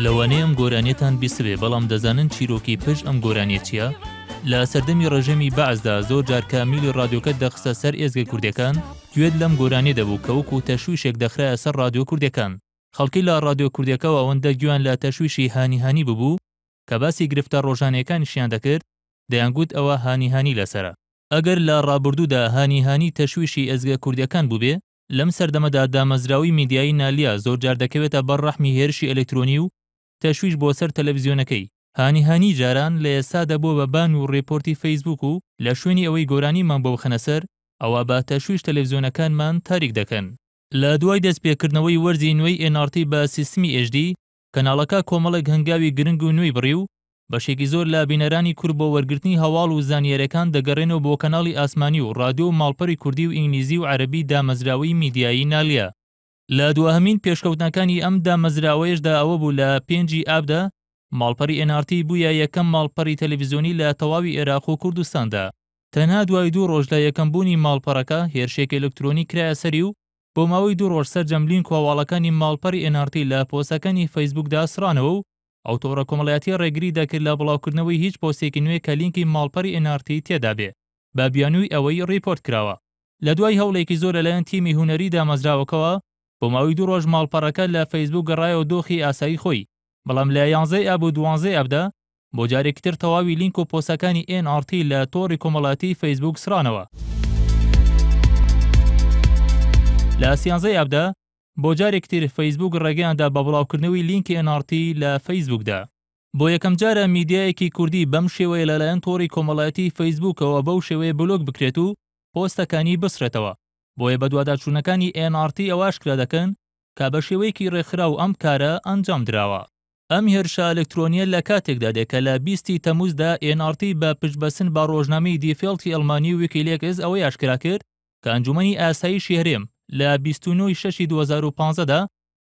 لەوانەیە ئەم گۆرانیەتان بیسبێ بەڵام دەزانن چیرۆکی پشت ئەم گۆرانیە چییە؟ لە سەردەمی ڕێژەمی بەعزدا زۆر جار کامیلی ڕادیۆکە دەخستە سەر ئێزگە کوردەکان گوێت لەم گۆرانیە دەبوو کە وەکو تەشویشێک دەخرایە سەر ڕادیۆ کوردەکان. خەڵکی لە ڕادیۆ کوردەکەەوە ئەوەندە گویان لە تەشویشی هانی ببوو کە باسی گرفتار ڕۆژانەکانیشیان دەکرد دەیانگوت ئەوە هانی لەسرە. ئەگەر لە ڕابردوودا هانی تەشویشی ئێزگە کوردەکان بووبێ لەم سەردەمەدا دامەزراوی میدیایی نالیا زۆر جار دەکەوێتە بەر ڕەحمی هێرشی ئەلکترۆنی و تەشویش بۆ سەر تەلەڤیزیۆنەکەی. هانی جاران لە ئێستا دەبووە بە بان و ڕێپۆرتی فەیسبوک و لە شوێنی ئەوەی گۆرانیمان بۆ بخەنە سەر ئەوە بە تەشویش تەلەڤیزیۆنەکانمان تاریک دەکەن. لە دوای دەستپێکردنەوەی وەرزی نوێی NRT بە سیستمی HD کەناڵەکە کۆمەڵێک هەنگاوی گرنگ و نوێی بڕی و بەشێکی زۆر لە بینەرانی کورد بۆ وەرگرتنی هەواڵ و زانیاریەکان دەگەڕێنەوە بۆ کەناڵی ئاسمانی و ڕادیۆ و ماڵپەڕی کوردی و ئینگلیزی و عەرەبی دامەزراوەی میدیایی نالیا. لە دووەهەمین پێشکەوتنەکانی ئەم دامەزراوەیەشدا ئەوە بوو لە 5 ئابدا ماڵپەڕی NRT بووە یەکەم ماڵپەڕی تەلەڤیزیۆنی لە تەواوی عێراق و کوردستاندا. تەنها دوای 2 ڕۆژ لە یەکەمبوونی ماڵپەڕەکە هێرشێک ئەلکترۆنی کرایە سەری و بۆ ماوەی 2 ڕۆژ سەرجەم لینک و هەواڵەکانی ماڵپەڕی NRT لە پۆستەکانی فەیسبوکدا سڕانەوە و ئەوتۆڕە کۆمەڵایەتی ڕێگری دەکرد لە بڵاوکردنەوەی هیچ پۆستێکی نوێ کە لینکی ماڵپەڕی NRT تێدا بێ بە بیانووی ئەوەی ڕیپۆرت کراوە. لە دوای هەوڵێکی زۆر لەلایەن تیمی هونەری دامەزراوەکەوە بۆ ماوەی 2 ڕۆژ ماڵپەڕەکە لە فەیسبوک گەڕایەوە دۆخی ئاسایی خۆی، بەڵام لە 11 ئاب و 12 ئابدا بۆ جارێکی تر تەواوی لینک و پۆستەکانی NRT لە تۆڕی کۆمەڵایەتی فەیسبوک سڕانەوە. لە 13 ئابدا بۆ جارێک تر فەیسبوک ڕێگەیاندا بە بڵاوکردنەوەی لینکی NRT لە فەیسبوکدا. بۆ یەکەم جارە میدیایەکی کوردی بەم شێوەیە لەلایەن تۆڕی کۆمەڵایەتی فەیسبوکەوە بەو شێوەیە بلۆگ بکرێت و پۆستەکانی بسرێتەوە. بۆیە بە دوواداچوونەکانی NRT ئەواشکرا دەکەن کە بە شێوەیەکی ڕێکخرا و ئەم کارە ئەنجام درراوە. ئەم هێرشە ئەلکترۆنیە لە کاتێکدا دێکە لە 20 تەمووزدا NRT بە پشتبەسن بە ڕۆژنامەی دیفێڵتی ئەڵمانی ویکیلیکس ئەوەی ئاشکرا کرد کە ئەنجومەنی ئاسایشی هەرێم لە 29/6/2015دا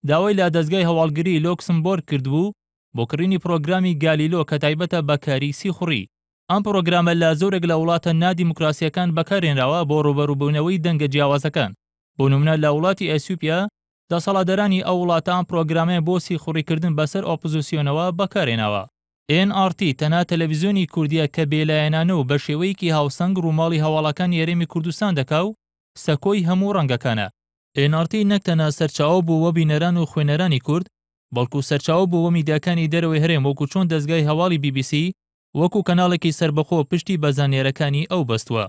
داوای لە دەستگای هەواڵگری لۆکسمبۆرگ کردبوو بۆ کڕینی پرۆگرامی گالیلۆ کە تایبەتە بە کاریسی خوڕی. ئەم پرۆگرامە لە زۆرێک لە وڵاتە نادیموکراسیەکان بەکارهێنراوە بۆ ڕوبەڕووبوونەوەی دەنگە جیاوازەکان. بۆ نمونە لە وڵاتی ئەسیوپیا دەسەڵاتدارانی ئەو وڵاتە ئەم پرۆگرامە بۆ سیخوڕیکردن بەسەر ئۆپۆزیسیۆنەوە بەکارهێناوە. NRT تەنها تەلەڤیزیۆنی کوردیە کە بێلایەنانە و بە شێوەیەکی هاوسەنگ ڕووماڵی هەواڵەکانی هەرێمی کوردستان دەکا و سەکۆی هەموو ڕەنگەکانە. NRT نەک تەنها سەرچاوە بووە بینەران و خوێنەرانی کورد بەڵکو سەرچاوە بووە میدیاکانی دەرەوەی هەرێم وەکو چۆن دەستگای هەواڵی BBC وەکو کەناڵێکی سربەخۆ پشتی بە زانیاریەکانی ئەو بەستووە.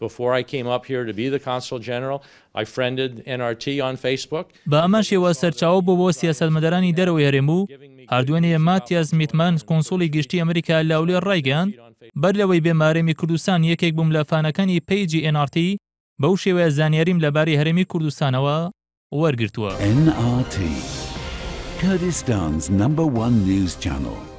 Before I came up here to be the Consul General, I friended NRT on Facebook. بە ئەمە شێوە سەرچاوە بووە سیاسەتمەدارانی دەرەوەی هەرێم و هەردوێنێ ماتیاس میتمان کۆنسوڵی گشتی ئەمریکا لەولێ ڕایگەیاند بەر لەوەی بێمارەمی کوردستان یەکێک بووم لە فانەکانی پیجی NRT بەو شێوەیە زانیاریم لەبارەی هەرێمی کوردستانەوە وەرگرتووە. NRT, Kurdistan's #1 news channel.